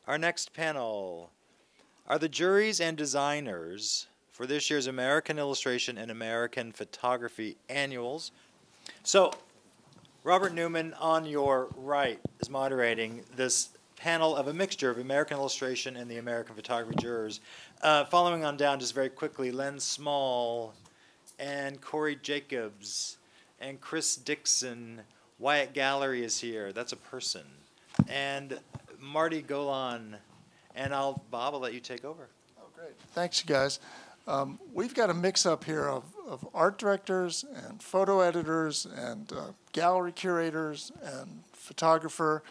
Our next panel are the juries and designers for this year's American Illustration and American Photography annuals. So, Robert Newman, on your right, is moderating this panel of a mixture of American Illustration and the American Photography jurors. Following on down, just very quickly, Len Small and Corey Jacobs and Chris Dixon. Wyatt Gallery is here. That's a person. And Marty Golon. And Bob, I'll let you take over. Oh, great. Thanks, you guys. We've got a mix-up here of art directors and photo editors and gallery curators and photographer.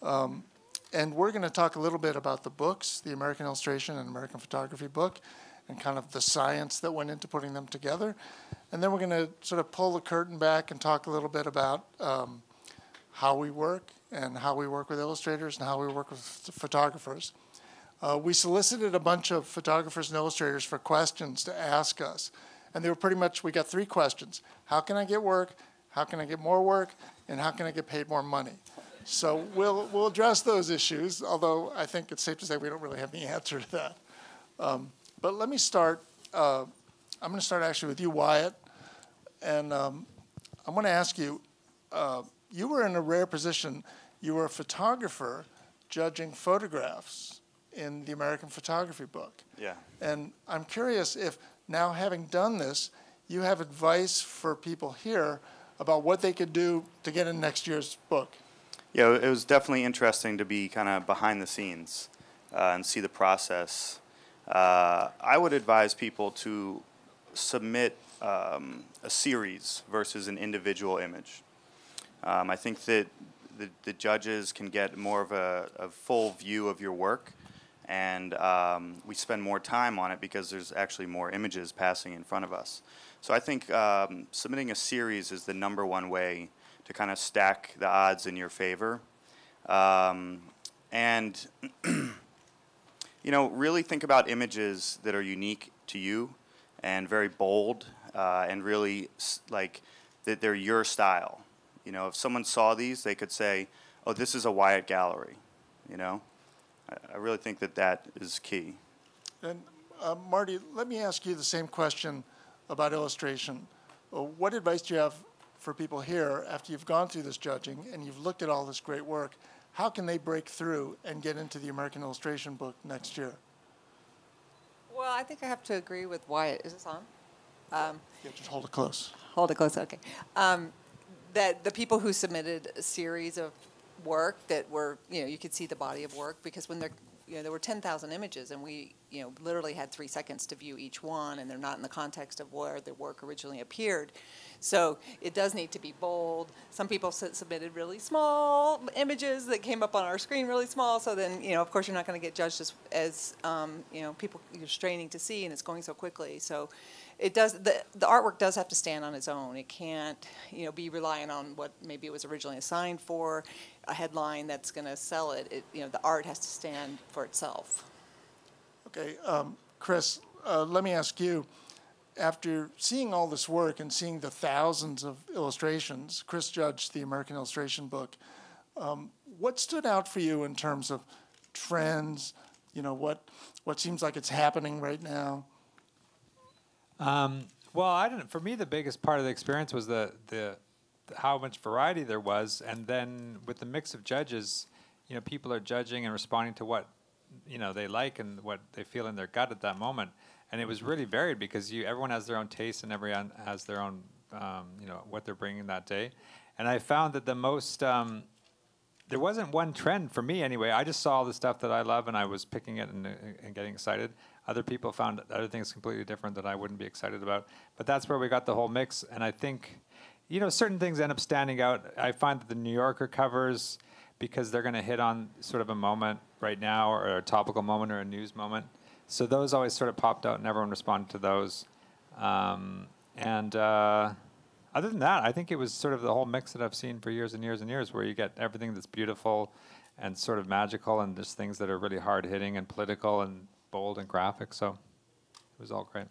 And we're going to talk a little bit about the books, the American Illustration and American Photography book, and kind of the science that went into putting them together. And then we're going to sort of pull the curtain back and talk a little bit about how we work and how we work with illustrators and how we work with photographers. We solicited a bunch of photographers and illustrators for questions to ask us. And they were pretty much, we got 3 questions. How can I get work? How can I get more work? And how can I get paid more money? So we'll address those issues, although I think it's safe to say we don't really have the answer to that. But let me start. I'm going to start actually with you, Wyatt. And I'm going to ask you, you were in a rare position. You were a photographer judging photographs in the American Photography book. Yeah. And I'm curious if now having done this, you have advice for people here about what they could do to get in next year's book. Yeah, it was definitely interesting to be kind of behind the scenes and see the process. I would advise people to submit a series versus an individual image. I think that the judges can get more of a full view of your work, and we spend more time on it because there's actually more images passing in front of us. So I think submitting a series is the #1 way to kind of stack the odds in your favor. And you know, really think about images that are unique to you and very bold and really like that they're your style. You know, if someone saw these, they could say, oh, this is a Wyatt Gallery, you know? I really think that that is key. And Marty, let me ask you the same question about illustration. What advice do you have for people here after you've gone through this judging and you've looked at all this great work? How can they break through and get into the American Illustration book next year? Well, I think I have to agree with Wyatt. Is this on? Yeah, just hold it close. Hold it close, okay. That the people who submitted a series of work that were, you could see the body of work, because when they're, there were 10,000 images, and we, literally had 3 seconds to view each one, and they're not in the context of where the work originally appeared. So it does need to be bold. Some people submitted really small images that came up on our screen really small, so then, of course you're not going to get judged as people you're straining to see, and it's going so quickly. So it does, the artwork does have to stand on its own. It can't, be reliant on what maybe it was originally assigned for, a headline that's going to sell it. The art has to stand for itself. Okay, Chris, let me ask you, after seeing all this work and seeing the thousands of illustrations, Chris judged the American Illustration book, what stood out for you in terms of trends, what seems like it's happening right now? Well, for me, the biggest part of the experience was the how much variety there was, and then with the mix of judges, people are judging and responding to what they like and what they feel in their gut at that moment, and it was really varied because everyone has their own taste and everyone has their own what they're bringing that day, and I found that the most there wasn't one trend for me anyway. I just saw all the stuff that I love and I was picking it and getting excited. Other people found other things completely different that I wouldn't be excited about, but that's where we got the whole mix, and I think. Certain things end up standing out. I find that the New Yorker covers, because they're going to hit on sort of a moment right now or a topical moment or a news moment. So those always sort of popped out and everyone responded to those. Other than that, I think it was sort of the whole mix that I've seen for years and years and years, where you get everything that's beautiful and sort of magical, and just things that are really hard-hitting and political and bold and graphic. So it was all great.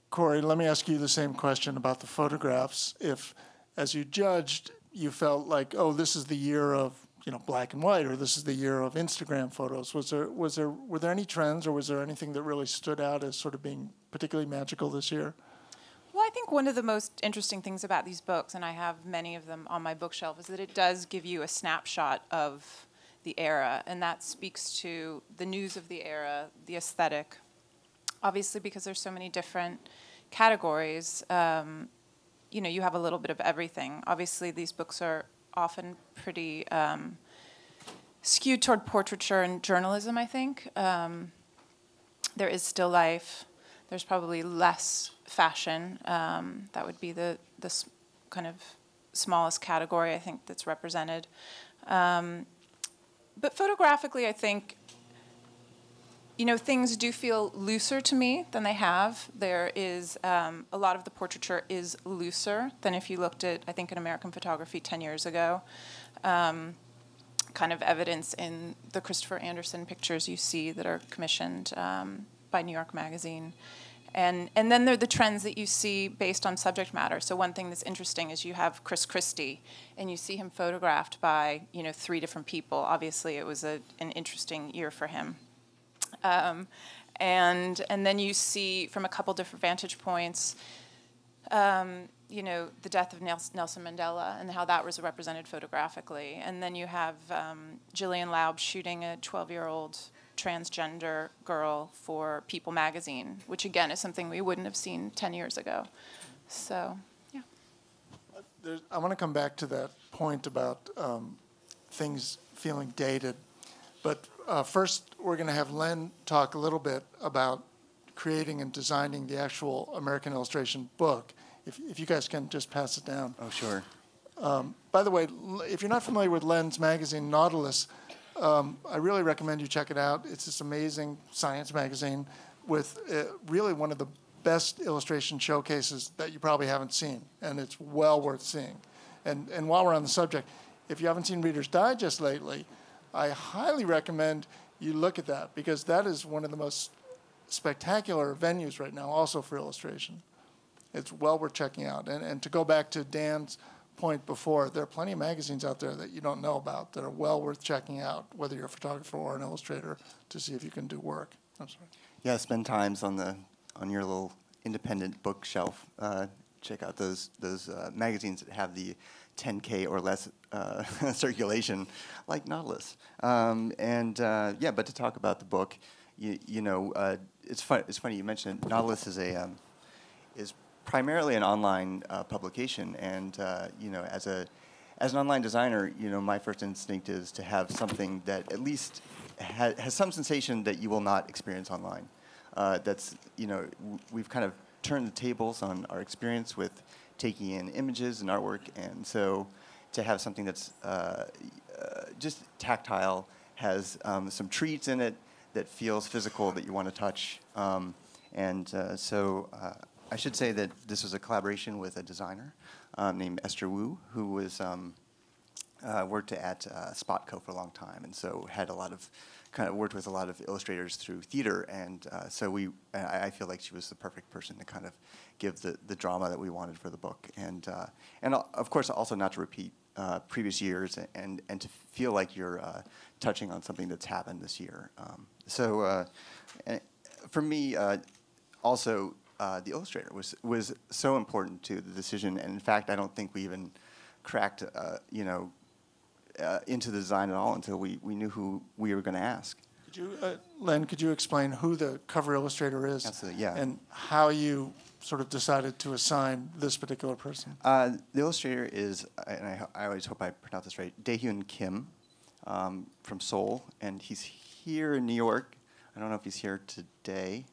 Corey, let me ask you the same question about the photographs. If, as you judged, you felt like, oh, this is the year of black and white, or this is the year of Instagram photos. Were there any trends, or was there anything that really stood out as sort of being particularly magical this year? Well, I think one of the most interesting things about these books, and I have many of them on my bookshelf, is that it does give you a snapshot of the era, and that speaks to the news of the era, the aesthetic. Obviously, because there's so many different categories, you have a little bit of everything. Obviously, these books are often pretty skewed toward portraiture and journalism, I think. There is still life. There's probably less fashion. That would be the kind of smallest category, I think, that's represented. But photographically, I think, things do feel looser to me than they have. There is a lot of the portraiture is looser than if you looked at, I think, an American Photography 10 years ago. Kind of evidence in the Christopher Anderson pictures you see that are commissioned by New York Magazine. And then there are the trends that you see based on subject matter. So one thing that's interesting is you have Chris Christie, and you see him photographed by 3 different people. Obviously, it was an interesting year for him. And then you see from a couple different vantage points, the death of Nelson Mandela and how that was represented photographically. And then you have Gillian Laub shooting a 12-year-old transgender girl for People magazine, which again is something we wouldn't have seen 10 years ago. So, yeah. I want to come back to that point about things feeling dated. But first, we're going to have Len talk a little bit about creating and designing the actual American Illustration book. If you guys can just pass it down. Oh, sure. By the way, if you're not familiar with Len's magazine, Nautilus, I really recommend you check it out. It's this amazing science magazine with really one of the best illustration showcases that you probably haven't seen, and it's well worth seeing. And while we're on the subject, if you haven't seen Reader's Digest lately, I highly recommend you look at that, because that is one of the most spectacular venues right now also for illustration. It's well worth checking out. And to go back to Dan's point before, there are plenty of magazines out there that you don't know about that are well worth checking out, whether you're a photographer or an illustrator, to see if you can do work. I'm sorry. Yeah, spend times on your little independent bookshelf. Check out those magazines that have the 10K or less circulation, like Nautilus. But to talk about the book, it's funny you mentioned it. Nautilus is primarily an online publication, and as an online designer, my first instinct is to have something that at least has some sensation that you will not experience online. We've kind of turned the tables on our experience with taking in images and artwork, and so to have something that's just tactile, has some treats in it that feels physical, that you want to touch, I should say that this was a collaboration with a designer named Esther Wu, who was worked at Spotco for a long time, and so had worked with a lot of illustrators through theater, and I feel like she was the perfect person to kind of give the drama that we wanted for the book, and of course also not to repeat previous years, and to feel like you're touching on something that's happened this year. For me, also. The Illustrator was so important to the decision, and in fact, I don't think we even cracked, into the design at all until we knew who we were going to ask. Len, could you explain who the cover illustrator is? Absolutely, yeah. And how you sort of decided to assign this particular person? The illustrator is, and I always hope I pronounce this right, Daehyun Kim from Seoul, and he's here in New York. I don't know if he's here today,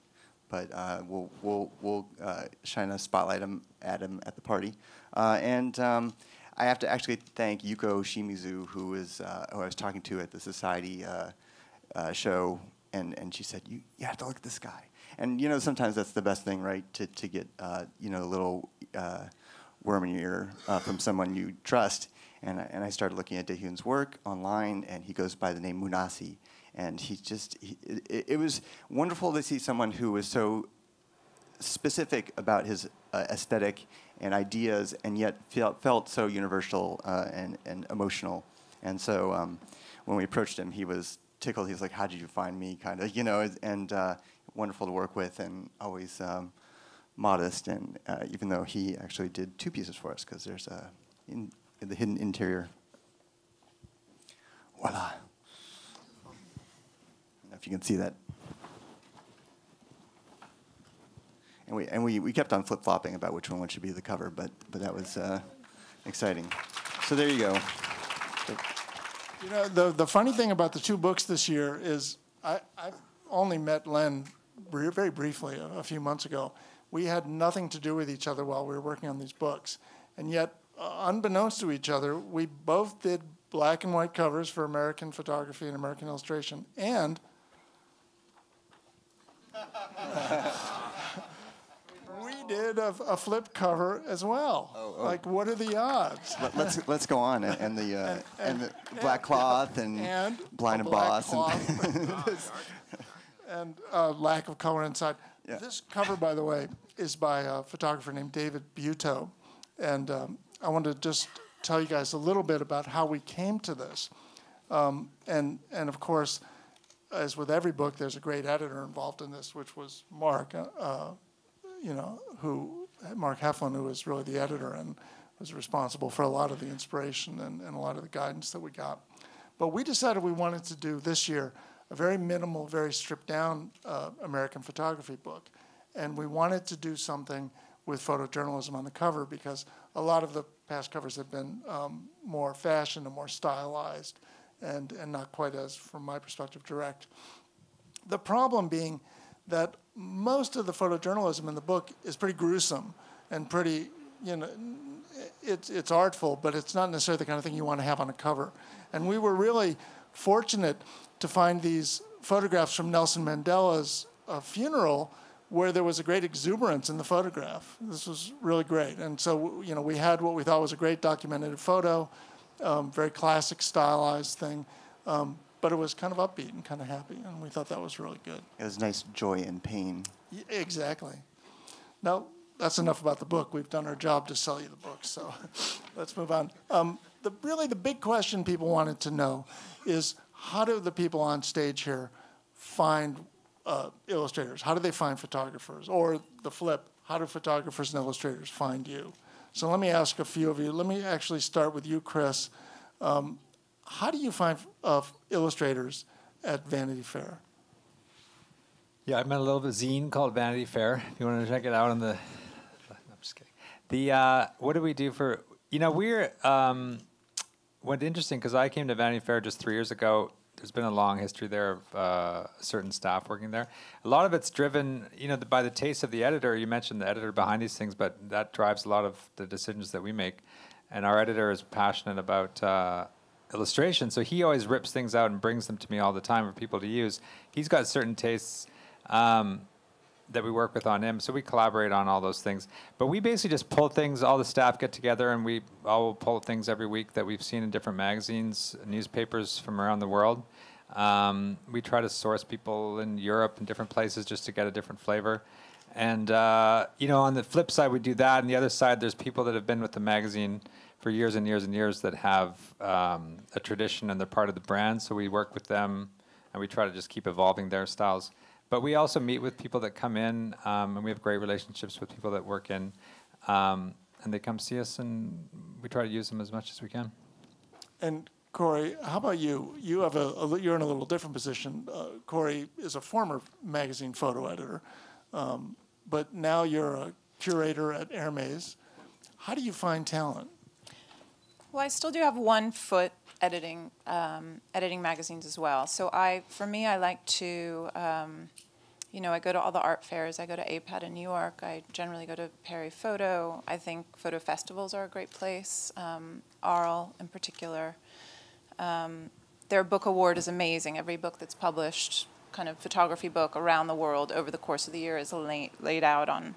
but we'll shine a spotlight at him at the party. I have to actually thank Yuko Shimizu, who I was talking to at the Society show, and she said, you have to look at this guy. And sometimes that's the best thing, right? To get a little worm in your ear from someone you trust. And I started looking at Daehyun's work online, and he goes by the name Munasi. And it was wonderful to see someone who was so specific about his aesthetic and ideas, and yet felt so universal and emotional. And so when we approached him, he was tickled. He was like, "How did you find me?" Kind of, and wonderful to work with, and always modest. And even though he actually did 2 pieces for us, because there's in the hidden interior. Voila. I don't know if you can see that. And we kept on flip-flopping about which one should be the cover, but that was exciting. So there you go. The funny thing about the 2 books this year is I've only met Len very briefly a few months ago. We had nothing to do with each other while we were working on these books. And yet, unbeknownst to each other, we both did black and white covers for American Photography and American Illustration. And we did a flip cover as well. Oh. Like, what are the odds? Let's go on. And the black cloth and blind and boss. And lack of color inside. Yeah. This cover, by the way, is by a photographer named David Butow. And I want to just tell you guys a little bit about how we came to this. And of course, as with every book, there's a great editor involved in this, which was Mark, Mark Heflin, who was really the editor and was responsible for a lot of the inspiration and a lot of the guidance that we got. But we decided we wanted to do this year a very minimal, very stripped-down American photography book. And we wanted to do something with photojournalism on the cover because a lot of the past covers have been more fashion and more stylized and not quite as, from my perspective, direct. The problem being that most of the photojournalism in the book is pretty gruesome and pretty, it's artful, but it's not necessarily the kind of thing you want to have on a cover. And we were really fortunate to find these photographs from Nelson Mandela's funeral where there was a great exuberance in the photograph. This was really great. And so, we had what we thought was a great documented photo, very classic stylized thing, but it was kind of upbeat and kind of happy, and we thought that was really good. It was nice joy and pain. Yeah, exactly. Now, that's enough about the book. We've done our job to sell you the book, so let's move on. Really, the big question people wanted to know is, how do the people on stage here find illustrators? How do they find photographers? Or the flip, how do photographers and illustrators find you? So let me ask a few of you. Let me actually start with you, Chris. How do you find illustrators at Vanity Fair? Yeah, I met a little zine called Vanity Fair. If you want to check it out on the... I'm just kidding. What do we do for... we're... What's interesting, because I came to Vanity Fair just 3 years ago. There's been a long history there of certain staff working there. A lot of it's driven, by the taste of the editor. You mentioned the editor behind these things, but that drives a lot of the decisions that we make. And our editor is passionate about illustration, so he always rips things out and brings them to me all the time for people to use. He's got certain tastes that we work with on him, so we collaborate on all those things. But we basically just pull things, all the staff get together, and we all pull things every week that we've seen in different magazines, newspapers from around the world. We try to source people in Europe and different places just to get a different flavor. And, on the flip side, we do that. On the other side, there's people that have been with the magazine for years and years and years that have a tradition and they're part of the brand, so we work with them, and we try to just keep evolving their styles. But we also meet with people that come in, and we have great relationships with people that work in, and they come see us, and we try to use them as much as we can. And Corey, how about you? You have you're in a little different position. Corey is a former magazine photo editor, but now you're a curator at Hermes. How do you find talent? Well, I still do have one foot editing magazines as well. So for me, I like to, I go to all the art fairs. I go to APAD in New York. I generally go to Perry Photo. I think photo festivals are a great place. Arles in particular. Their book award is amazing. Every book that's published, kind of photography book around the world over the course of the year is laid out on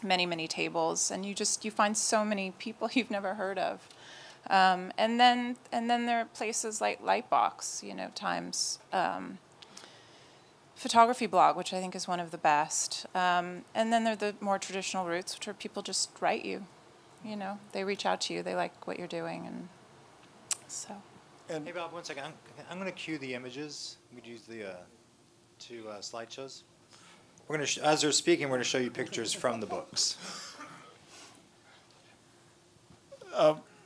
many, many tables, and you find so many people you've never heard of. And then there are places like Lightbox, Times Photography Blog, which I think is one of the best. And then there are the more traditional routes, which are people just write you. They reach out to you. They like what you're doing, and so. And Hey Bob, one second. I'm going to cue the images. We could use the two slideshows. We're going to, as they're speaking, we're going to show you pictures from the books.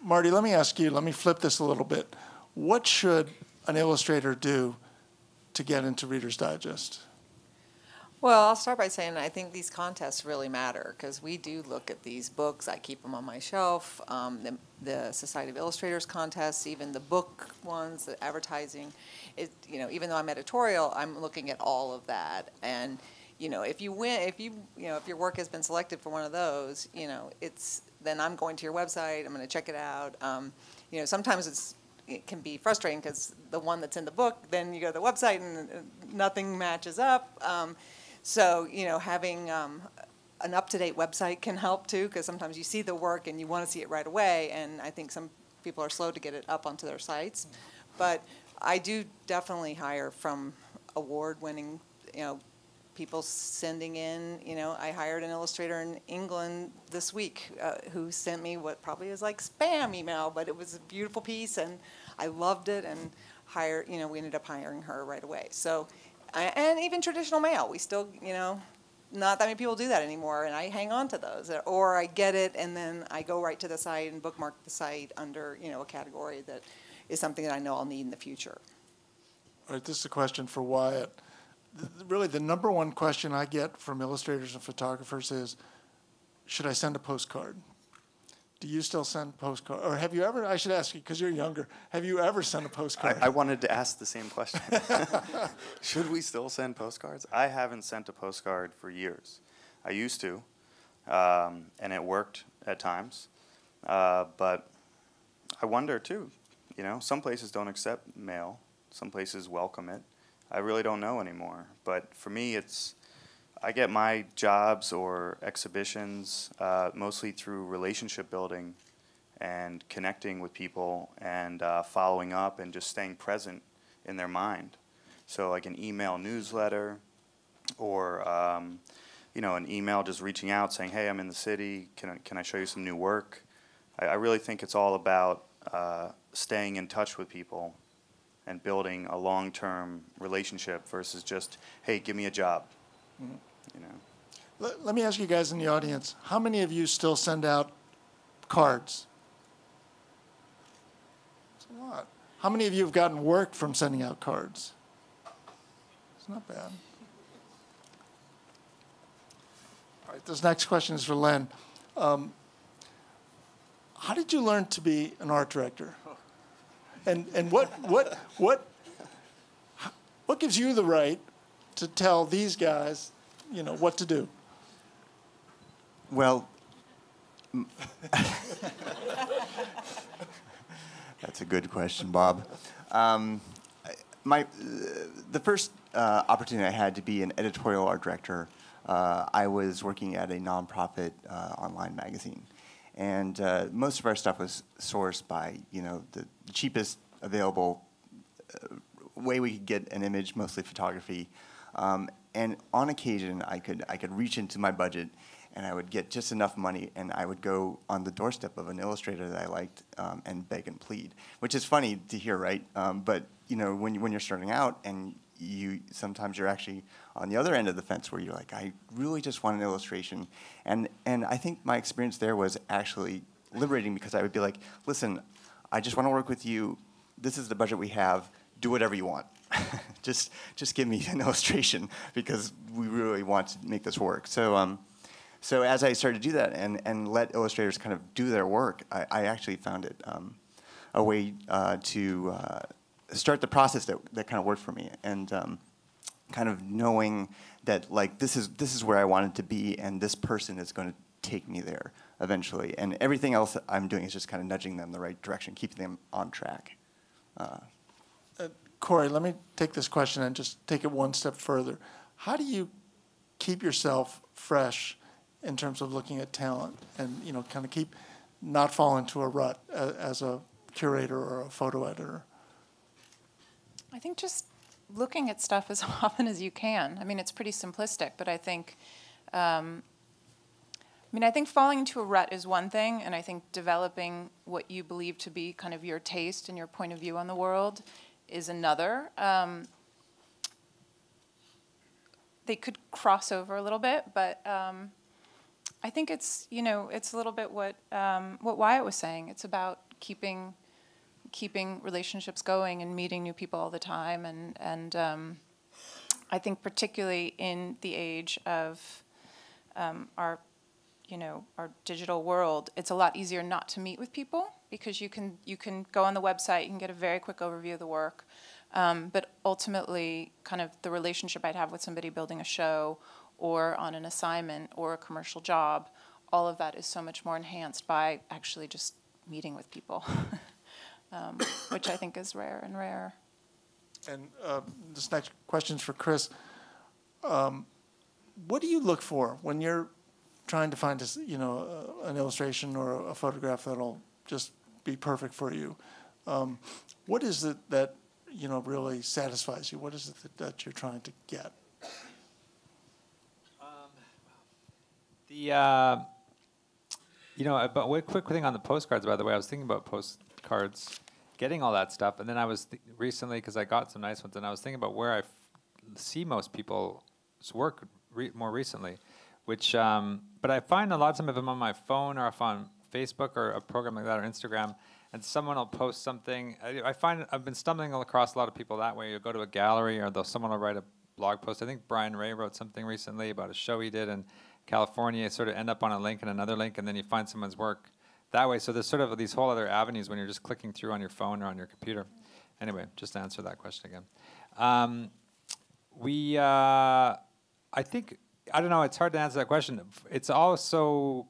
Marty, let me ask you, let me flip this a little bit. What should an illustrator do to get into Reader's Digest? Well, I'll start by saying I think these contests really matter because we do look at these books. I keep them on my shelf. The Society of Illustrators contests, even the book ones, the advertising. Even though I'm editorial, I'm looking at all of that. And if you win, if your work has been selected for one of those, then I'm going to your website. I'm going to check it out. Sometimes it can be frustrating because the one that's in the book, then you go to the website and nothing matches up. So, having an up-to-date website can help too, because sometimes you see the work and you want to see it right away, and I think some people are slow to get it up onto their sites. But I do definitely hire from award-winning, people sending in, I hired an illustrator in England this week who sent me what probably is like spam email, but it was a beautiful piece, and I loved it, and we ended up hiring her right away. So. And even traditional mail, we still, not that many people do that anymore, and I hang on to those. Or I get it, and then I go right to the site and bookmark the site under, a category that is something that I know I'll need in the future. All right, this is a question for Wyatt. Really, the number one question I get from illustrators and photographers is, should I send a postcard? Do you still send postcards? Or have you ever, I should ask you, because you're younger, have you ever sent a postcard? I wanted to ask the same question. Should we still send postcards? I haven't sent a postcard for years. I used to, and it worked at times. But I wonder, too, some places don't accept mail. Some places welcome it. I really don't know anymore. But for me, I get my jobs or exhibitions mostly through relationship building and connecting with people and following up and just staying present in their mind. So like an email newsletter or an email just reaching out saying, hey, I'm in the city, can I show you some new work? I really think it's all about staying in touch with people and building a long-term relationship versus just, hey, give me a job. Mm-hmm. Let me ask you guys in the audience, how many of you still send out cards? It's a lot. How many of you have gotten work from sending out cards? It's not bad. All right, this next question is for Len. How did you learn to be an art director? And what gives you the right to tell these guys, what to do? Well, that's a good question, Bob. The first opportunity I had to be an editorial art director, I was working at a nonprofit online magazine. And most of our stuff was sourced by, the cheapest available way we could get an image, mostly photography. And on occasion, I could reach into my budget, and I would get just enough money, and I would go on the doorstep of an illustrator that I liked and beg and plead, which is funny to hear, right? But when you're starting out, and sometimes you're actually on the other end of the fence where you're like, I really just want an illustration, and I think my experience there was actually liberating because I would be like, listen, I just want to work with you. This is the budget we have. Do whatever you want. just give me an illustration because we really want to make this work. So as I started to do that and let illustrators kind of do their work, I actually found it a way to start the process that kind of worked for me, and kind of knowing that like this is where I wanted to be, and this person is going to take me there eventually, and everything else that I'm doing is just kind of nudging them in the right direction, keeping them on track. Corey, let me take this question and just take it one step further. How do you keep yourself fresh in terms of looking at talent and, kind of not fall into a rut as a curator or a photo editor? I think just looking at stuff as often as you can. I mean, it's pretty simplistic, but I think I mean, I think falling into a rut is one thing, and I think developing what you believe to be kind of your taste and your point of view on the world is another. They could cross over a little bit, but I think it's, you know, it's a little bit what Wyatt was saying. It's about keeping relationships going and meeting new people all the time, and I think particularly in the age of our digital world, it's a lot easier not to meet with people because you can go on the website, you can get a very quick overview of the work, but ultimately kind of the relationship I'd have with somebody building a show or on an assignment or a commercial job, all of that is so much more enhanced by actually just meeting with people, which I think is rare and rare. And this next question's for Chris. What do you look for when you're trying to find an illustration or a photograph that'll just be perfect for you? What is it that really satisfies you? What is it that you're trying to get? But one quick thing on the postcards, by the way, I was thinking about postcards, getting all that stuff, and then I was recently, because I got some nice ones, and I was thinking about where I see most people's work more recently, which, but I find a lot of time if I'm on my phone or if on Facebook or a program like that or Instagram, and someone will post something, I find I've been stumbling across a lot of people that way. You'll go to a gallery or someone will write a blog post. I think Brian Ray wrote something recently about a show he did in California, sort of end up on a link and another link, and then you find someone's work that way. So there's sort of these whole other avenues when you're just clicking through on your phone or on your computer. Anyway, just to answer that question again. I think, I don't know, it's hard to answer that question. It's also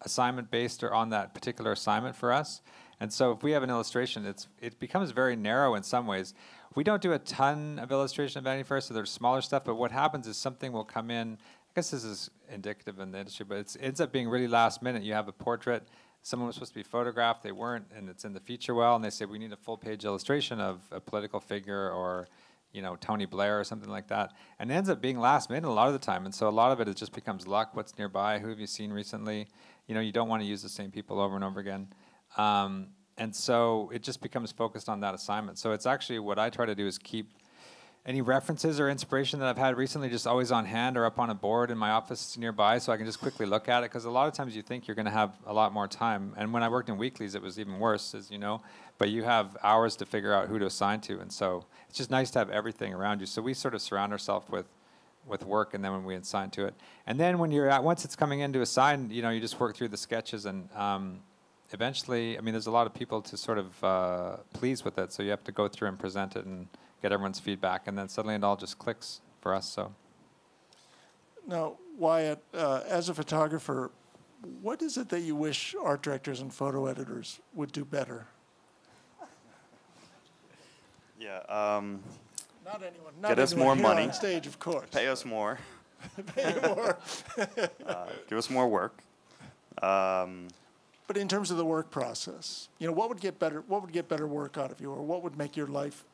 assignment-based or on that particular assignment for us. And so if we have an illustration, it becomes very narrow in some ways. We don't do a ton of illustration at Vanity Fair, so there's smaller stuff, but what happens is something will come in. I guess this is indicative in the industry, but it ends up being really last minute. You have a portrait, someone was supposed to be photographed, they weren't, and it's in the feature well, and they say, we need a full-page illustration of a political figure or Tony Blair or something like that. And it ends up being last minute a lot of the time. And so a lot of it just becomes luck, what's nearby, who have you seen recently? You don't want to use the same people over and over again. And so it just becomes focused on that assignment. So it's actually what I try to do is keep any references or inspiration that I've had recently just always on hand or up on a board in my office nearby so I can just quickly look at it. Because a lot of times you think you're going to have a lot more time. And when I worked in weeklies, it was even worse, as you know. But you have hours to figure out who to assign to. And so it's just nice to have everything around you. So we sort of surround ourselves with work, and then when we assign to it. And then when once it's coming in to assign, you just work through the sketches and eventually, I mean, there's a lot of people to sort of please with it, so you have to go through and present it and get everyone's feedback, and then suddenly it all just clicks for us. So, now, Wyatt, as a photographer, what is it that you wish art directors and photo editors would do better? Yeah. Not anyone. Get us more money. On stage, of course. Pay us more. Pay you more. Give us more work. But in terms of the work process, what would get better? What would get better work out of you, or what would make your life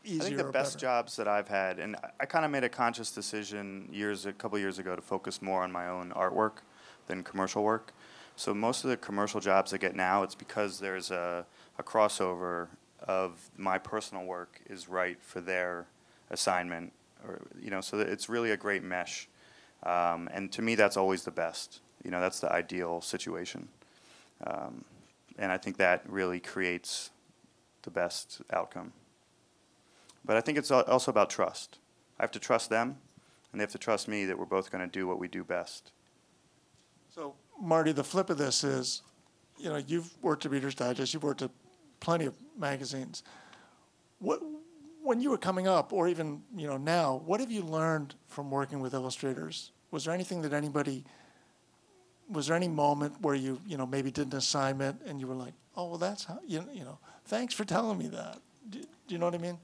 easier? I think the best jobs that I've had, and I kind of made a conscious decision a couple years ago to focus more on my own artwork than commercial work. So most of the commercial jobs I get now, it's because there's a crossover of my personal work is right for their assignment, or so it's really a great mesh. And to me, that's always the best. That's the ideal situation. And I think that really creates the best outcome. But I think it's also about trust. I have to trust them, and they have to trust me that we're both going to do what we do best. So, Marty, the flip of this is, you've worked at Reader's Digest, you've worked at plenty of magazines. When you were coming up, or even now, what have you learned from working with illustrators? Was there anything that was there any moment where you maybe did an assignment and you were like, oh, well, that's how, thanks for telling me that. Do you know what I mean?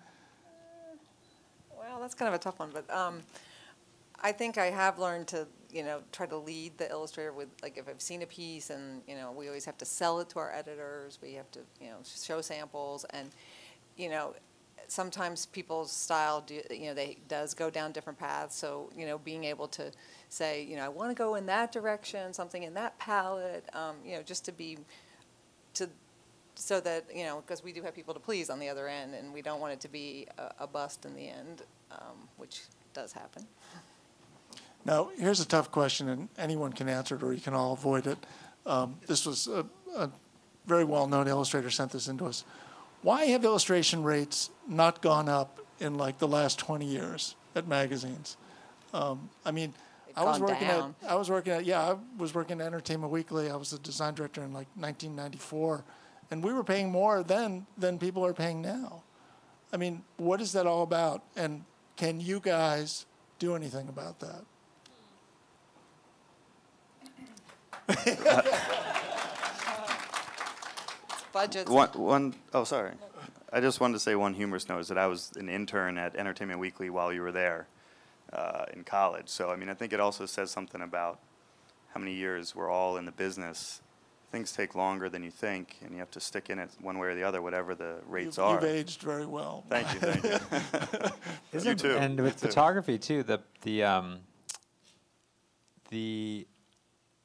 Well, that's kind of a tough one, but I think I have learned to, try to lead the illustrator with, like, if I've seen a piece and, we always have to sell it to our editors, we have to, show samples, and, sometimes people's style, does go down different paths. So, being able to say, I want to go in that direction, something in that palette, just so that, because we do have people to please on the other end, and we don't want it to be a bust in the end, which does happen. Now, here's a tough question, and anyone can answer it, or you can all avoid it. This was a very well-known illustrator sent this into us. Why have illustration rates not gone up in like the last 20 years at magazines? I was working at Entertainment Weekly. I was the design director in like 1994, and we were paying more then than people are paying now. I mean, what is that all about? And can you guys do anything about that? Budgets. Sorry. I just wanted to say one humorous note is that I was an intern at Entertainment Weekly while you were there in college. So, I think it also says something about how many years we're all in the business. Things take longer than you think, and you have to stick in it one way or the other, whatever the rates are. You've aged very well. Thank you. You too. And with photography, too,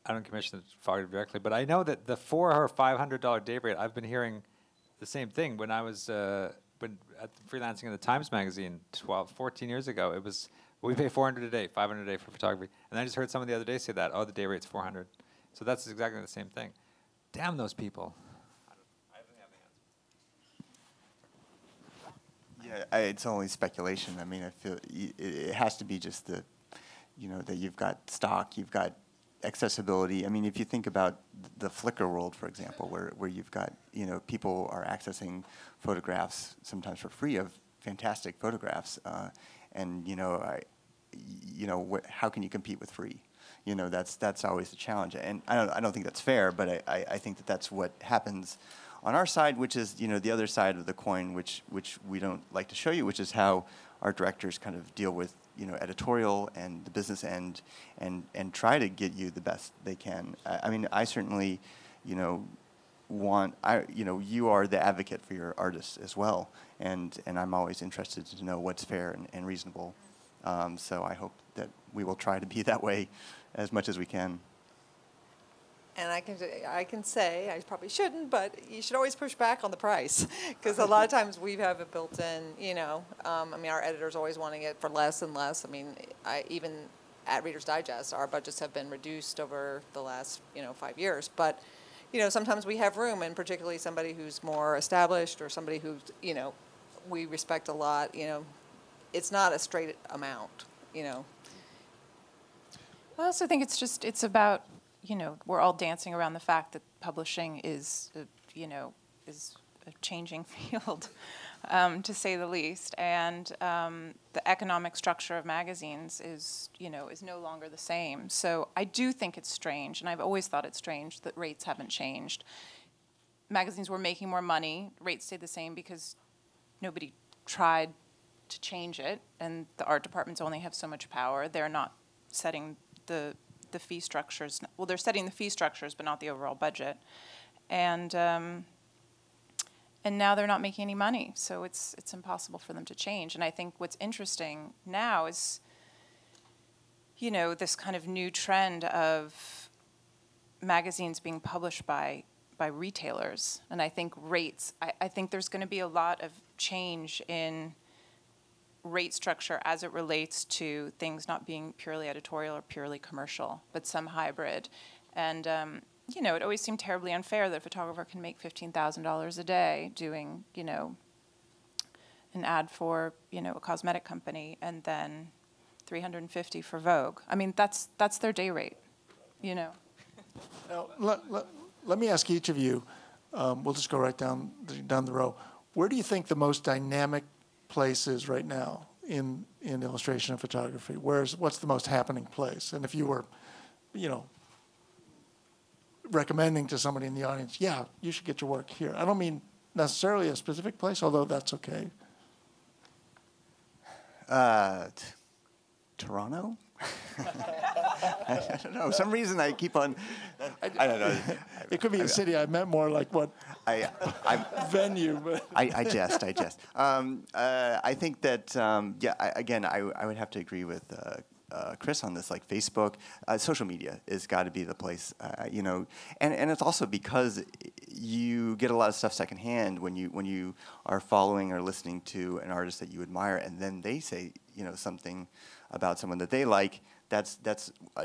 I don't commission the photography directly, but I know that the $400 or $500 day rate, I've been hearing the same thing when I was freelancing in the Times magazine 14 years ago. It was, we pay $400 a day, $500 a day for photography. And I just heard someone the other day say that, the day rate's $400. So that's exactly the same thing. Damn those people. I don't have the answer. Yeah, it's only speculation. I feel it has to be just that you've got stock, you've got accessibility. If you think about the Flickr world, for example, where you've got, people are accessing photographs sometimes for free of fantastic photographs, how can you compete with free? That's always the challenge. And I don't think that's fair, but I think that that's what happens on our side, which is, the other side of the coin, which we don't like to show you, which is how art directors kind of deal with, editorial and the business end and try to get you the best they can. I certainly, you are the advocate for your artists as well. And I'm always interested to know what's fair and reasonable. So I hope that we will try to be that way as much as we can. And I can say, I probably shouldn't, but you should always push back on the price. Because a lot of times we have it built in, our editors always wanting it for less and less. Even at Reader's Digest, our budgets have been reduced over the last, 5 years. But, sometimes we have room, and particularly somebody who's more established or somebody who, we respect a lot, it's not a straight amount, I also think it's about, we're all dancing around the fact that publishing is a changing field, to say the least. And the economic structure of magazines is no longer the same. So I do think it's strange, and I've always thought it's strange that rates haven't changed. Magazines were making more money, rates stayed the same because nobody tried to change it, and the art departments only have so much power. They're not setting the fee structures. Well, they're setting the fee structures, but not the overall budget. And now they're not making any money, so it's impossible for them to change. And I think what's interesting now is, this kind of new trend of magazines being published by retailers. And I think rates, I think there's going to be a lot of change in rate structure as it relates to things not being purely editorial or purely commercial, but some hybrid. And, it always seemed terribly unfair that a photographer can make $15,000 a day doing, an ad for, a cosmetic company, and then $350 for Vogue. That's their day rate, Now, let me ask each of you, we'll just go right down the row. Where do you think the most dynamic place is right now in illustration and photography? What's the most happening place? And if you were, recommending to somebody in the audience, yeah, you should get your work here. I don't mean necessarily a specific place, although that's okay. Toronto? I don't know. For some reason I keep on. I don't know. It could be a city. I meant more like what venue. But I jest. I think that I would have to agree with Chris on this. Like Facebook, social media has got to be the place. And it's also because you get a lot of stuff secondhand when you are following or listening to an artist that you admire, and then they say something about someone that they like. That's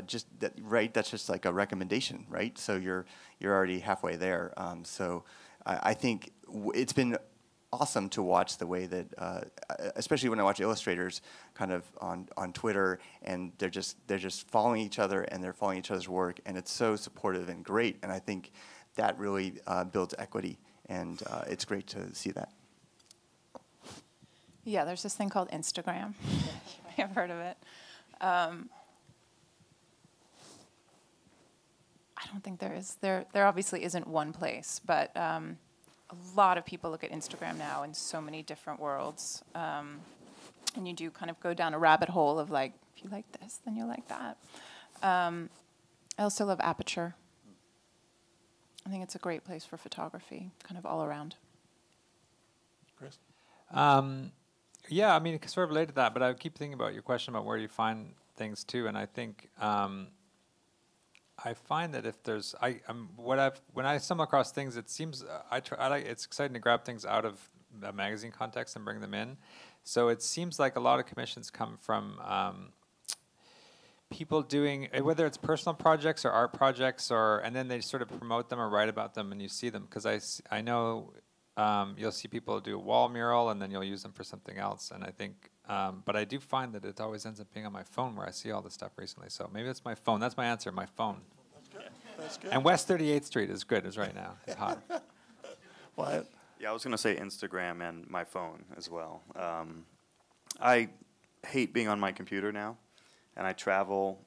just that, right? That's just like a recommendation, right? So you're already halfway there. So I think it's been awesome to watch the way that, especially when I watch illustrators kind of on Twitter, and they're just following each other and they're following each other's work, and it's so supportive and great. And I think that really builds equity, and it's great to see that. Yeah, there's this thing called Instagram. You may have heard of it. I don't think there is. There obviously isn't one place, but a lot of people look at Instagram now in so many different worlds. And you do kind of go down a rabbit hole of like, if you like this, then you like that. I also love Aperture. I think it's a great place for photography, kind of all around. Chris? Yeah, I mean, it's sort of related to that, but I keep thinking about your question about where you find things too, and I think I find that if there's when I stumble across things, it seems it's exciting to grab things out of a magazine context and bring them in. So it seems like a lot of commissions come from people doing, whether it's personal projects or art projects, and then they sort of promote them or write about them, and you see them, because I know you'll see people do a wall mural and then you'll use them for something else, and I think but I do find that it always ends up being on my phone where I see all this stuff recently. So maybe it's my phone. That's my answer, my phone. That's good. That's good. And West 38th Street is good as right now. It's hot. Wyatt? Yeah, I was going to say Instagram and my phone as well. I hate being on my computer now, and I travel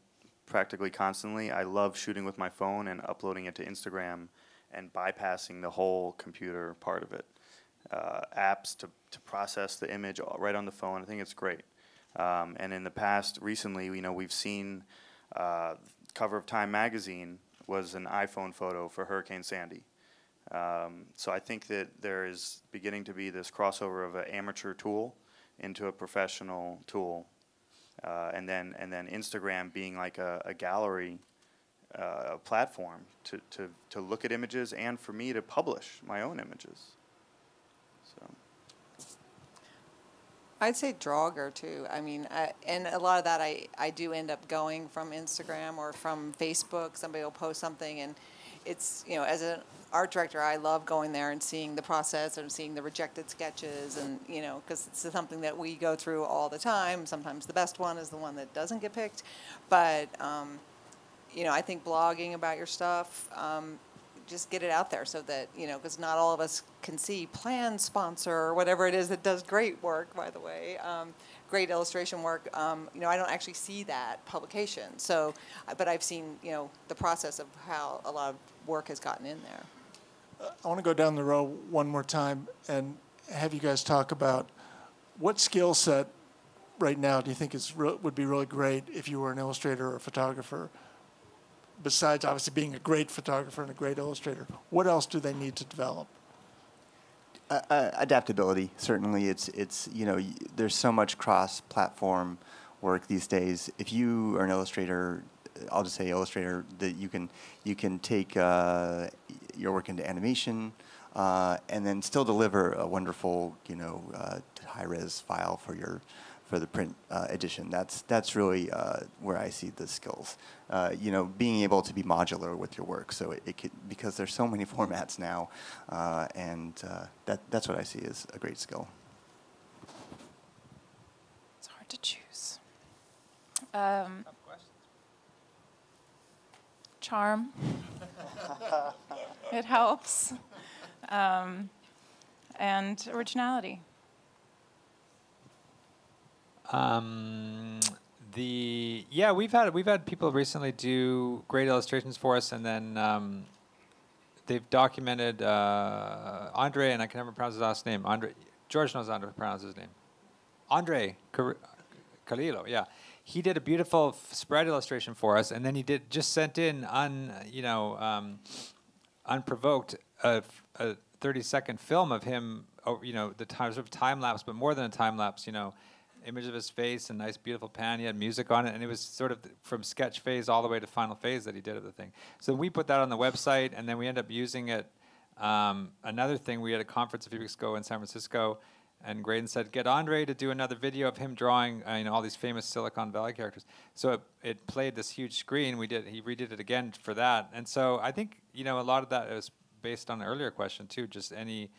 practically constantly. I love shooting with my phone and uploading it to Instagram and bypassing the whole computer part of it. Apps to process the image right on the phone. I think it's great. And in the past, recently, we've seen cover of Time magazine was an iPhone photo for Hurricane Sandy. So I think that there is beginning to be this crossover of an amateur tool into a professional tool, and then Instagram being like a gallery platform to look at images, and for me to publish my own images. So I'd say Draugr too. I mean, and a lot of that I do end up going from Instagram or from Facebook. Somebody will post something, and it's, as an art director, I love going there and seeing the process and seeing the rejected sketches, and because it's something that we go through all the time. Sometimes the best one is the one that doesn't get picked, but I think blogging about your stuff, just get it out there so that, because not all of us can see Plan Sponsor or whatever it is that does great work, by the way, great illustration work. I don't actually see that publication. So, but I've seen, the process of how a lot of work has gotten in there. I want to go down the row one more time and have you guys talk about what skill set right now do you think would be really great if you were an illustrator or a photographer? Besides obviously being a great photographer and a great illustrator, what else do they need to develop? Adaptability, certainly. It's there's so much cross-platform work these days. If you are an illustrator, I'll just say illustrator, that you can take your work into animation and then still deliver a wonderful high-res file for the print edition. That's really where I see the skills. Being able to be modular with your work, so it could, because there's so many formats now, and that's what I see as a great skill. It's hard to choose. Charm. It helps. And originality. We've had people recently do great illustrations for us, and then they've documented Andre, and I can never pronounce his last name. George knows how to pronounce his name. Andre Carrillo, yeah. he did a beautiful spread illustration for us, and then he just sent in unprovoked a 30-second film of him, the sort of time lapse, but more than a time lapse, image of his face and nice beautiful pan. He had music on it, and it was sort of from sketch phase all the way to final phase that he did of the thing. So we put that on the website, and then we ended up using it. Another thing, we had a conference a few weeks ago in San Francisco, and Graydon said, get Andre to do another video of him drawing all these famous Silicon Valley characters. So it played this huge screen. He redid it again for that. And so I think a lot of that is based on an earlier question too, just any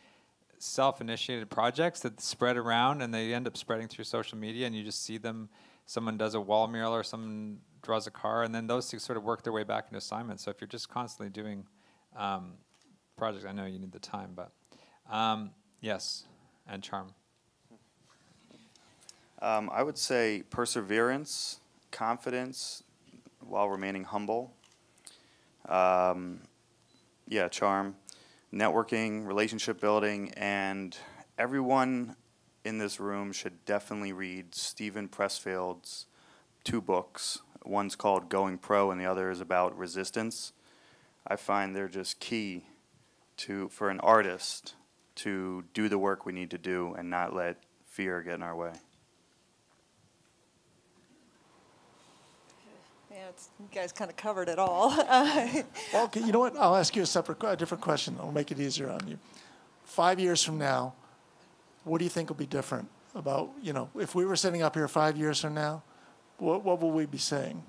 self-initiated projects that spread around and they end up spreading through social media, and you just see them. Someone does a wall mural or someone draws a car, and then those two sort of work their way back into assignments. So if you're just constantly doing projects, I know you need the time, but yes. And charm. I would say perseverance, confidence, while remaining humble. Charm, networking, relationship building, and everyone in this room should definitely read Stephen Pressfield's 2 books. One's called Going Pro, and the other is about resistance. I find they're just key for an artist to do the work we need to do and not let fear get in our way. Yeah, you guys kind of covered it all. Well, okay, you know what? I'll ask you a different question. I'll make it easier on you. 5 years from now, what do you think will be different about, if we were sitting up here 5 years from now, what will we be saying?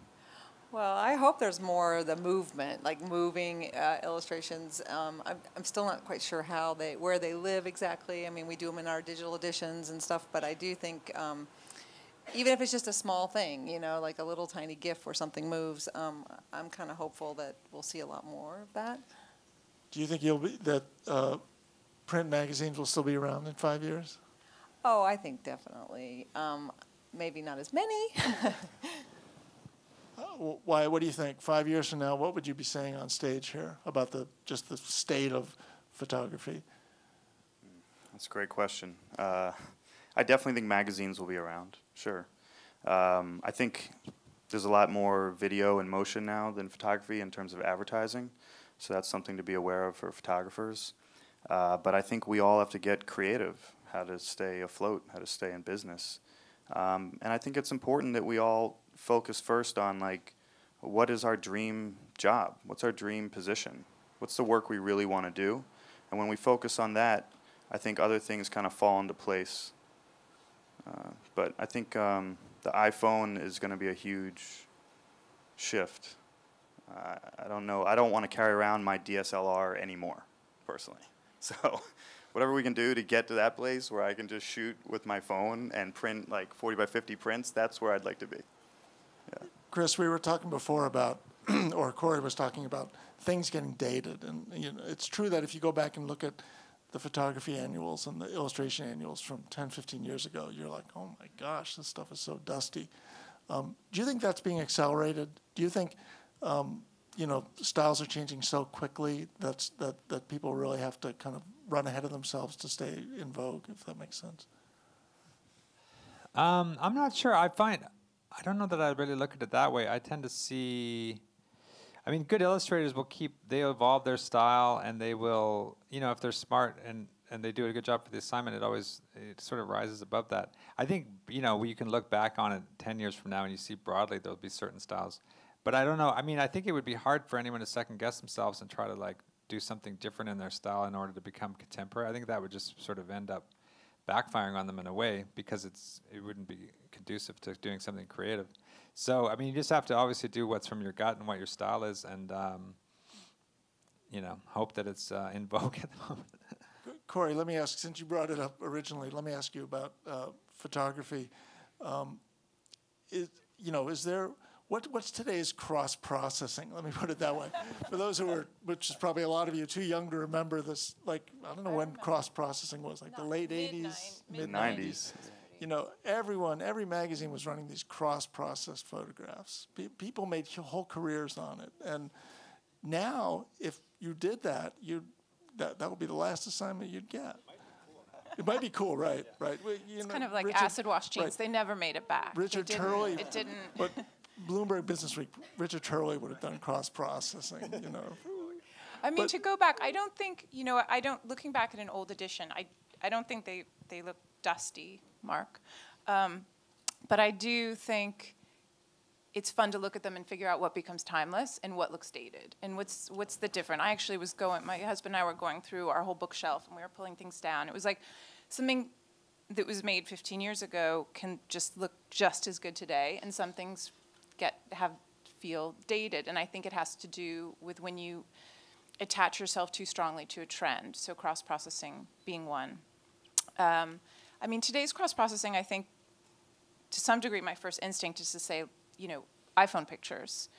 Well, I hope there's more of the movement, like moving illustrations. I'm still not quite sure where they live exactly. I mean, we do them in our digital editions and stuff, but I do think even if it's just a small thing, like a little tiny GIF where something moves, I'm kind of hopeful that we'll see a lot more of that. Do you think that print magazines will still be around in 5 years? Oh, I think definitely. Maybe not as many. Why? What do you think? 5 years from now, what would you be saying on stage here about just the state of photography? That's a great question. I definitely think magazines will be around. Sure. I think there's a lot more video and motion now than photography in terms of advertising, so that's something to be aware of for photographers. But I think we all have to get creative, how to stay afloat, how to stay in business. And I think it's important that we all focus first on, what is our dream job? What's our dream position? What's the work we really want to do? And when we focus on that, I think other things kind of fall into place. But I think the iPhone is going to be a huge shift. I don't know. I don't want to carry around my DSLR anymore, personally. So whatever we can do to get to that place where I can just shoot with my phone and print 40 by 50 prints, that's where I'd like to be. Yeah. Chris, we were talking before about, or Corey was talking about things getting dated. And it's true that if you go back and look at the photography annuals and the illustration annuals from 10, 15 years ago, you're like, oh my gosh, this stuff is so dusty. Do you think that's being accelerated? Do you think, styles are changing so quickly that people really have to kind of run ahead of themselves to stay in vogue, if that makes sense? I'm not sure. I don't know that I really look at it that way. I tend to see, good illustrators they evolve their style, and they will, if they're smart and they do a good job for the assignment, it sort of rises above that. I think, you can look back on it 10 years from now and you see broadly there'll be certain styles. But I don't know. I think it would be hard for anyone to second guess themselves and try to do something different in their style in order to become contemporary. I think that would just sort of end up backfiring on them in a way, because it wouldn't be conducive to doing something creative. So, you just have to obviously do what's from your gut and what your style is, and, hope that it's in vogue at the moment. Corey, let me ask, since you brought it up originally, let me ask you about photography. What's today's cross-processing? Let me put it that way. For those who are, which is probably a lot of you too young to remember this, I don't know when cross-processing was, the late 80s, mid-90s. Every magazine was running these cross-processed photographs. People made whole careers on it. And now, if you did that, that would be the last assignment you'd get. It might be cool, right? Right. Well, It's kind of like acid wash jeans. right. They never made it back. Richard It didn't- Turley. It didn't. But Bloomberg Business Week, Richard Turley would have done cross-processing, I mean, to go back, I don't think, looking back at an old edition, I don't think they look dusty, Mark. But I do think it's fun to look at them and figure out what becomes timeless and what looks dated and what's the different. I actually was my husband and I were going through our whole bookshelf and we were pulling things down. It was like something that was made 15 years ago can just look just as good today, and some things feel dated. And I think it has to do with when you attach yourself too strongly to a trend. So cross-processing being one. I mean, today's cross-processing, I think, to some degree, my first instinct is to say, iPhone pictures,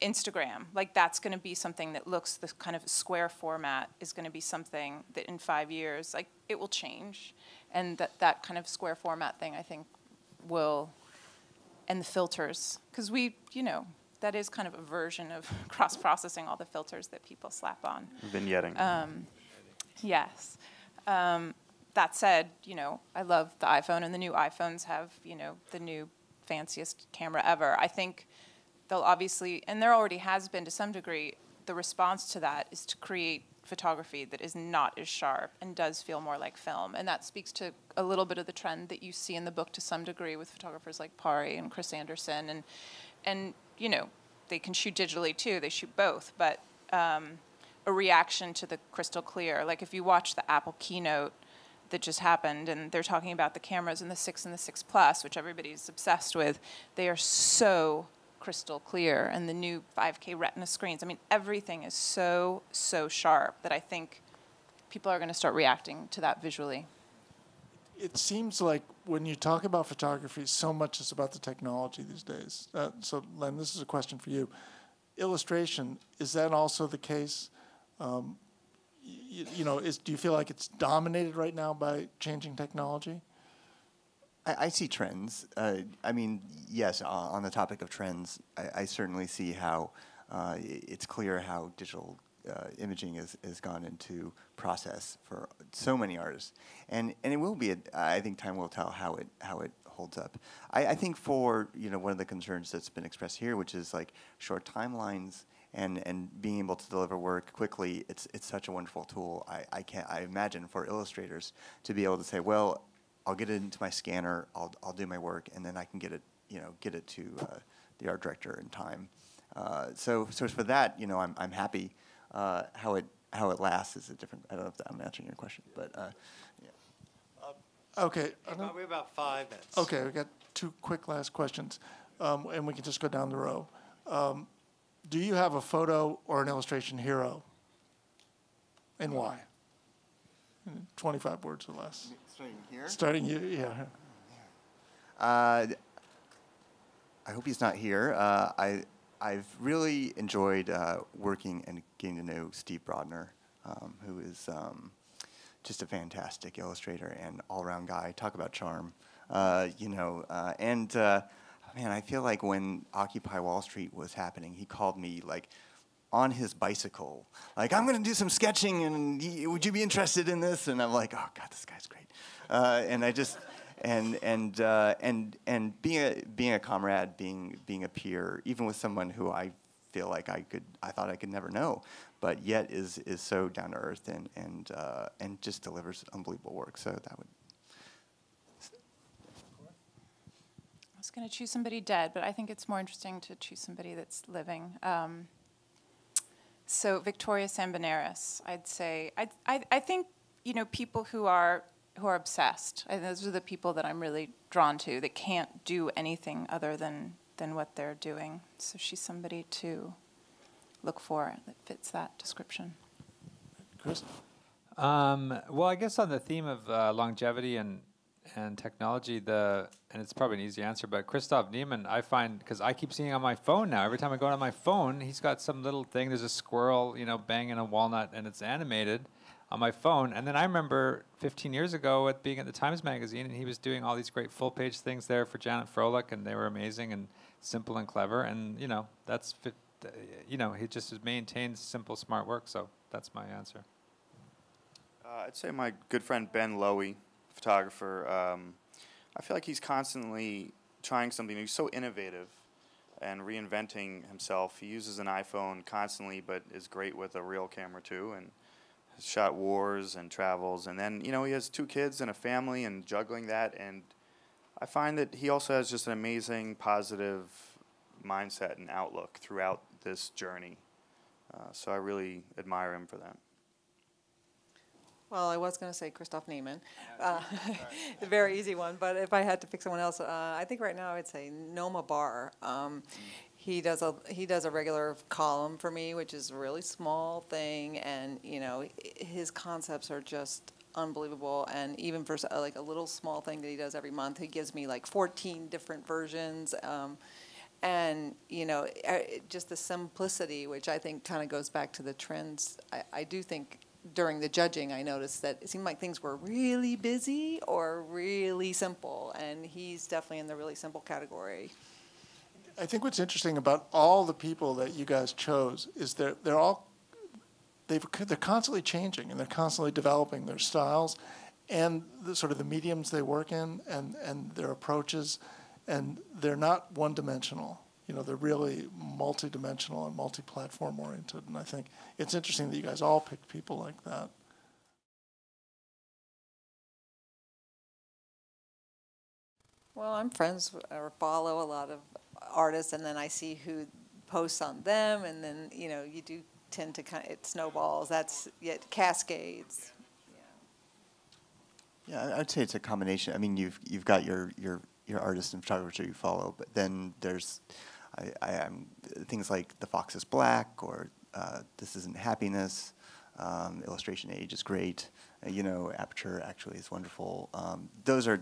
Instagram, like that's going to be something that looks, the kind of square format is going to be something that in 5 years, like it will change. And that kind of square format thing, I think, will, and the filters, because that is kind of a version of cross-processing, all the filters that people slap on. Vignetting. Yes. That said, I love the iPhone, and the new iPhones have, the new fanciest camera ever. I think they'll obviously, and there already has been to some degree, the response to that is to create photography that is not as sharp and does feel more like film. And that speaks to a little bit of the trend that you see in the book to some degree with photographers like Pari and Chris Anderson. And they can shoot digitally too, they shoot both, but a reaction to the crystal clear. Like if you watch the Apple keynote that just happened, and they're talking about the cameras in the 6 and the 6 Plus, which everybody's obsessed with, they are so crystal clear, and the new 5K Retina screens. I mean, everything is so sharp that I think people are going to start reacting to that visually. It seems like when you talk about photography, so much is about the technology these days. So, Len, this is a question for you. Illustration, is that also the case? Do you feel like it's dominated right now by changing technology? I see trends. I mean, yes, on the topic of trends, I certainly see how it's clear how digital imaging has gone into process for so many artists. And it will be, I think time will tell how it holds up. I think for, one of the concerns that's been expressed here, which is like short timelines and being able to deliver work quickly, it's such a wonderful tool. I imagine for illustrators to be able to say, well, I'll get it into my scanner, I'll do my work, and then I can get it to the art director in time. So for that, I'm happy. How it lasts is a different. I don't know if I'm answering your question, but yeah. Okay. We have about 5 minutes. Okay, we got 2 quick last questions, and we can just go down the row. Do you have a photo or an illustration hero, and why? 25 words or less. Starting here? Starting you, yeah. I hope he's not here. I've really enjoyed working and getting to know Steve Brodner, who is just a fantastic illustrator and all-around guy. Talk about charm, man, I feel like when Occupy Wall Street was happening, he called me like on his bicycle, like, I'm going to do some sketching, and would you be interested in this? And I'm like, oh God, this guy's great. And I just and being a comrade, being a peer, even with someone who I feel like I thought I could never know, but yet is so down to earth and just delivers unbelievable work. So that would. I was going to choose somebody dead, but I think it's more interesting to choose somebody that's living. So Victoria Samboneris, I'd say. I think people who are obsessed. Those are the people that I'm really drawn to, that can't do anything other than what they're doing. So she's somebody to look for that fits that description. Chris? Well, I guess on the theme of longevity and technology, and it's probably an easy answer, but Christoph Newman, I find, because I keep seeing on my phone now, every time I go on my phone, he's got some little thing, there's a squirrel, banging a walnut, and it's animated on my phone. And then I remember 15 years ago being at the Times Magazine, and he was doing all these great full-page things there for Janet Froelich, and they were amazing and simple and clever, and, that's, he just has maintained simple, smart work, so that's my answer. I'd say my good friend Ben Lowy, photographer. I feel like he's constantly trying something. He's so innovative and reinventing himself. He uses an iPhone constantly, but is great with a real camera too, and has shot wars and travels. And then, you know, he has 2 kids and a family and juggling that. And I find that he also has just an amazing positive mindset and outlook throughout this journey. So I really admire him for that. Well, I was going to say Christoph Newman, the very easy one. But if I had to pick someone else, I think right now I would say Noma Bar. He does a regular column for me, which is a really small thing, and you know his concepts are just unbelievable. And even for like a little small thing that he does every month, he gives me like 14 different versions. And you know, just the simplicity, which I think kind of goes back to the trends. I do think. During the judging, I noticed that it seemed like things were really busy or really simple, and he's definitely in the really simple category. I think what's interesting about all the people that you guys chose is they're constantly changing, and they're constantly developing their styles and the sort of the mediums they work in and their approaches, and they're not one-dimensional. You know, they're really multi-dimensional and multi-platform oriented, and I think it's interesting that you guys all picked people like that. Well, I'm friends or follow a lot of artists, and then I see who posts on them, and then you know you do tend to it snowballs. That's it cascades. Yeah, I'd say it's a combination. I mean, you've got your artist and photographer you follow, but then there's things like The Fox is Black or This Isn't Happiness. Illustration Age is great. You know, Aperture actually is wonderful. Those are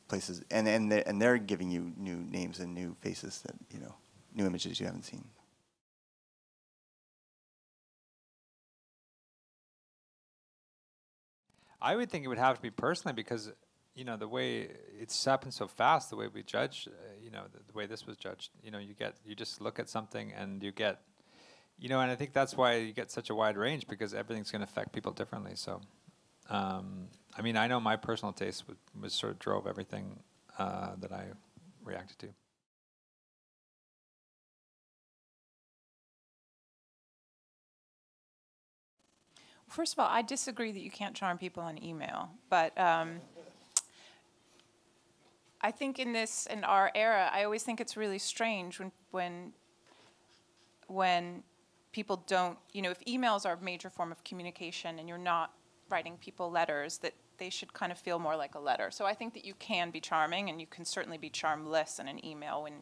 places, and they're giving you new names and new faces that new images you haven't seen. I would think it would have to be personally because, you know, the way it's happened so fast, the way we judge, the way this was judged, you just look at something and you get, and I think that's why you get such a wide range because everything's going to affect people differently. So, I mean, I know my personal taste was sort of drove everything that I reacted to. First of all, I disagree that you can't charm people on email, but I think in our era, I always think it's really strange when people don't, if emails are a major form of communication and you're not writing people letters, that they should kind of feel more like a letter. So I think that you can be charming, and you can certainly be charmless in an email when,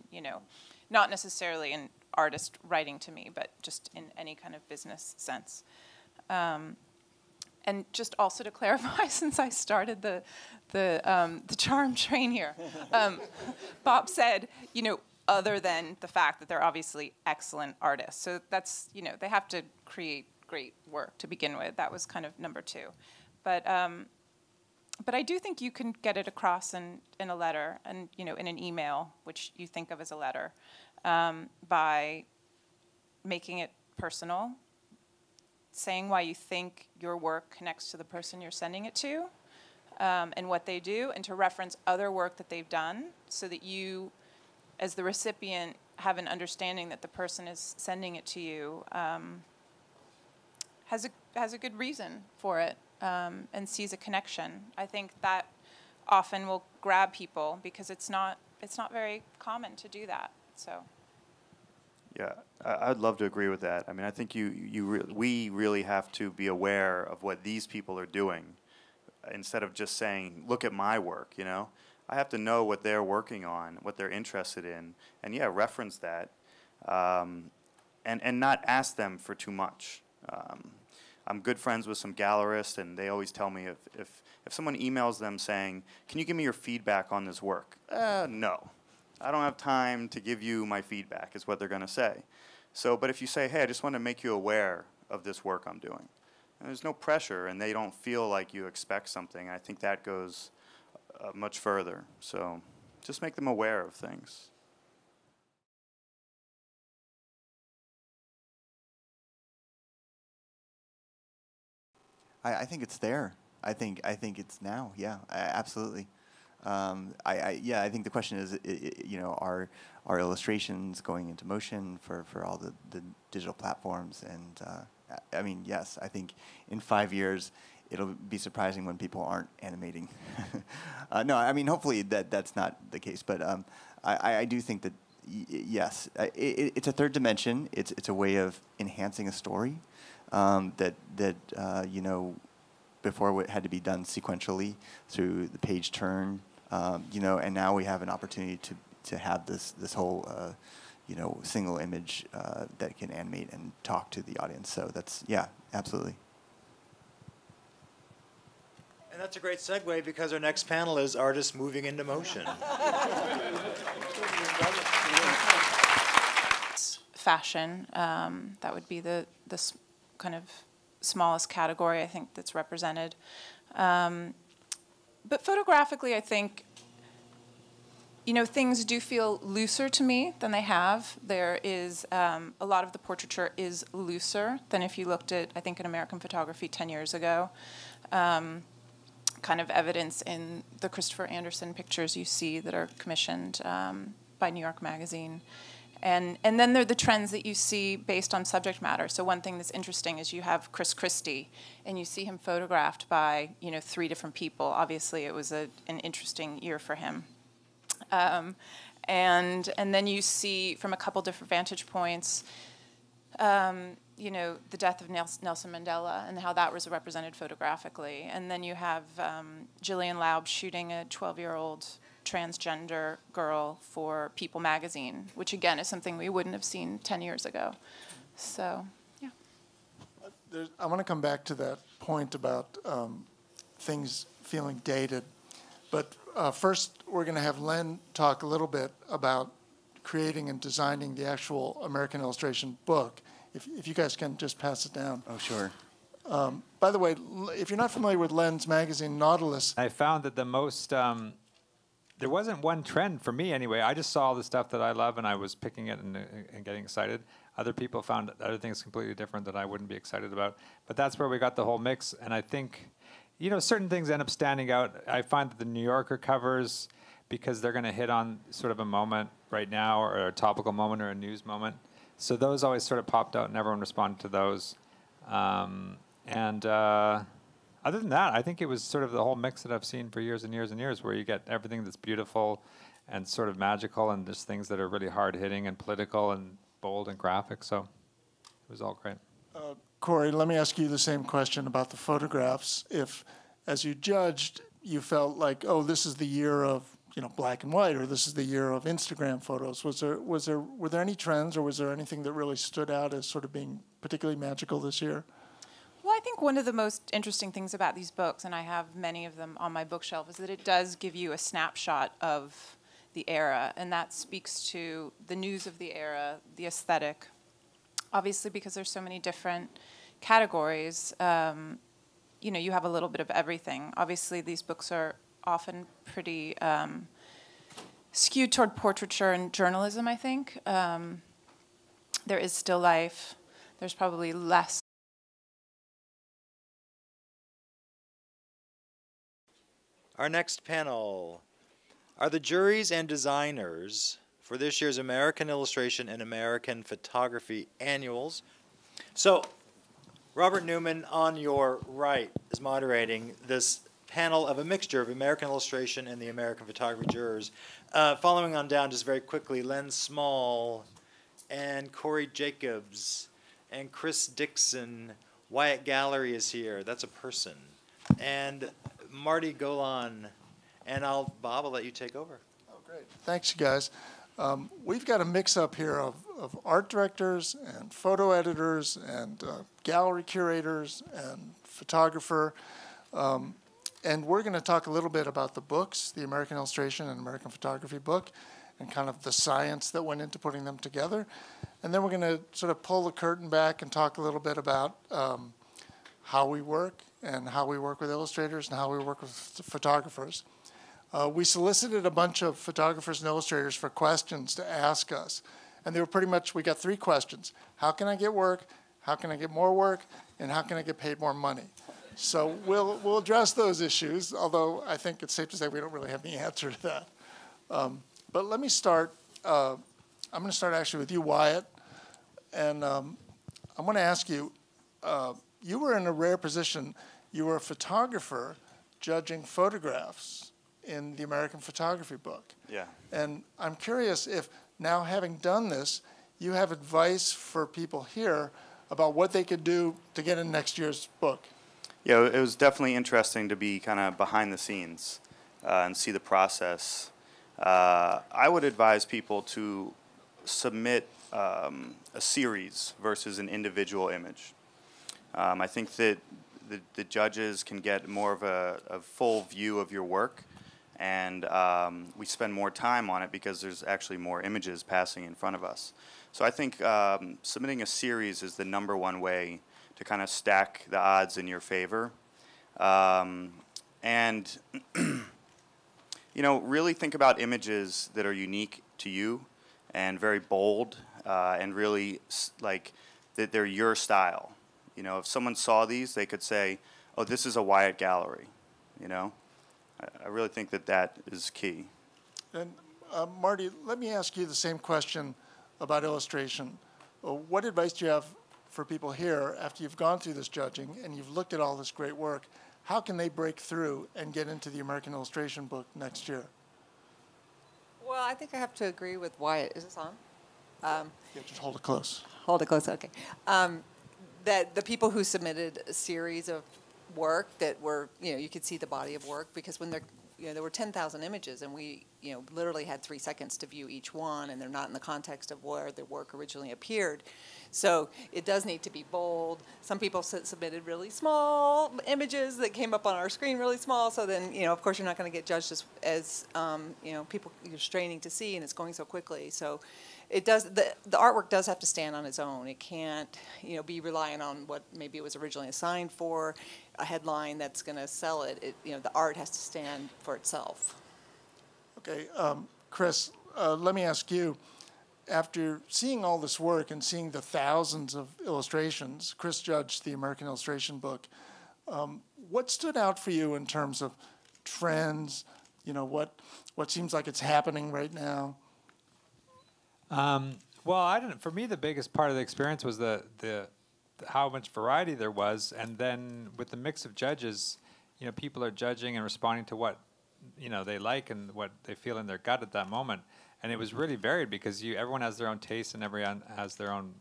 not necessarily an artist writing to me, but just in any kind of business sense. And just also to clarify, since I started the charm train here, Bob said, other than the fact that they're obviously excellent artists. So that's, they have to create great work to begin with. That was kind of number two. But I do think you can get it across in a letter and, in an email, which you think of as a letter, by making it personal, saying why you think your work connects to the person you're sending it to, and what they do, and to reference other work that they've done so that you, as the recipient, have an understanding that the person is sending it to you has a good reason for it, and sees a connection. I think that often will grab people because it's not very common to do that. So. Yeah, I'd love to agree with that. I mean, I think we really have to be aware of what these people are doing instead of just saying, look at my work, I have to know what they're working on, what they're interested in, and reference that, and not ask them for too much. I'm good friends with some gallerists, and they always tell me if someone emails them saying, can you give me your feedback on this work? No. I don't have time to give you my feedback, is what they're going to say. So, but if you say, hey, I just want to make you aware of this work I'm doing, and there's no pressure, and they don't feel like you expect something, I think that goes much further. So just make them aware of things. I think it's there. I think it's now. Yeah, absolutely. I think the question is, are illustrations going into motion for all the digital platforms? And I mean, yes, I think in 5 years, it'll be surprising when people aren't animating. No, I mean, hopefully that's not the case. But I do think that, yes, it's a third dimension. It's a way of enhancing a story that before it had to be done sequentially through the page turn, and now we have an opportunity to have this whole single image that can animate and talk to the audience. So that's, yeah, absolutely. And that's a great segue because our next panel is artists moving into motion. Fashion, that would be the kind of smallest category I think that's represented. But photographically, I think, things do feel looser to me than they have. There is, a lot of the portraiture is looser than if you looked at, I think, an American Photography 10 years ago. Kind of evidence in the Christopher Anderson pictures you see that are commissioned by New York Magazine. And then there are the trends that you see based on subject matter. So one thing that's interesting is you have Chris Christie, and you see him photographed by 3 different people. Obviously, it was an interesting year for him. And then you see from a couple different vantage points, the death of Nelson Mandela and how that was represented photographically. And then you have Gillian Laub shooting a 12-year-old transgender girl for People magazine, which again is something we wouldn't have seen 10 years ago. So, yeah. I want to come back to that point about things feeling dated. But first, we're going to have Len talk a little bit about creating and designing the actual American Illustration book. If you guys can just pass it down. Oh, sure. By the way, if you're not familiar with Len's magazine, Nautilus. I found that the most, there wasn't one trend for me anyway. I just saw the stuff that I love and I was picking it and getting excited. Other people found other things completely different that I wouldn't be excited about. But that's where we got the whole mix. And I think, certain things end up standing out. I find that the New Yorker covers, because they're going to hit on sort of a moment right now or a topical moment or a news moment. So those always sort of popped out and everyone responded to those. Other than that, I think it was sort of the whole mix that I've seen for years and years and years, where you get everything that's beautiful and sort of magical and just things that are really hard-hitting and political and bold and graphic. So it was all great. Corey, let me ask you the same question about the photographs. If, as you judged, you felt like, oh, this is the year of black and white, or this is the year of Instagram photos, were there any trends, or was there anything that really stood out as sort of being particularly magical this year? Well, I think one of the most interesting things about these books, and I have many of them on my bookshelf, is that it does give you a snapshot of the era, and that speaks to the news of the era, the aesthetic. Obviously, because there's so many different categories, you have a little bit of everything. Obviously, these books are often pretty skewed toward portraiture and journalism, I think. There is still life. There's probably less. Our next panel are the juries and designers for this year's American Illustration and American Photography Annuals. So, Robert Newman, on your right, is moderating this panel of a mixture of American Illustration and the American Photography jurors. Following on down, just very quickly, Len Small and Corey Jacobs and Chris Dixon. Wyatt Gallery is here. That's a person. And Marty Golon. And Bob, I'll let you take over. Oh, great. Thanks, you guys. We've got a mix-up here of art directors and photo editors and gallery curators and photographer. And we're going to talk a little bit about the books, the American Illustration and American Photography book, and kind of the science that went into putting them together. And then we're going to sort of pull the curtain back and talk a little bit about how we work and how we work with illustrators and how we work with photographers. We solicited a bunch of photographers and illustrators for questions to ask us. And they were pretty much, we got 3 questions. How can I get work? How can I get more work? And how can I get paid more money? So we'll address those issues, although I think it's safe to say we don't really have the answer to that. But let me start. I'm going to start actually with you, Wyatt. And I'm going to ask you, you were in a rare position. You were a photographer judging photographs in the American Photography book. Yeah. And I'm curious if now having done this, you have advice for people here about what they could do to get in next year's book. Yeah, it was definitely interesting to be kind of behind the scenes and see the process. I would advise people to submit a series versus an individual image. I think that the judges can get more of a full view of your work, and we spend more time on it because there's actually more images passing in front of us. So I think submitting a series is the #1 way to kind of stack the odds in your favor. And really think about images that are unique to you and very bold and really like that they're your style. If someone saw these, they could say, oh, this is a Wyatt gallery. I really think that is key. And Marty, let me ask you the same question about illustration. What advice do you have for people here after you've gone through this judging and you've looked at all this great work? How can they break through and get into the American Illustration book next year? Well, I think I have to agree with Wyatt. Is this on? Yeah, just hold it close. Hold it close, okay. That the people who submitted a series of work that were, you could see the body of work, because when there were 10,000 images, and we, literally had 3 seconds to view each one, and they're not in the context of where the work originally appeared. So it does need to be bold. Some people submitted really small images that came up on our screen really small, so then, of course, you're not going to get judged as people you're straining to see, and it's going so quickly. So it does, the artwork does have to stand on its own. It can't, be reliant on what maybe it was originally assigned for, a headline that's going to sell it. The art has to stand for itself. Okay, Chris, let me ask you, after seeing all this work and seeing the thousands of illustrations, Chris judged the American Illustration book, what stood out for you in terms of trends, what seems like it's happening right now? Well, for me, the biggest part of the experience was the how much variety there was, and then with the mix of judges, people are judging and responding to what they like and what they feel in their gut at that moment, and it was really varied because everyone has their own taste and everyone has their own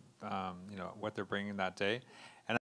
what they're bringing that day,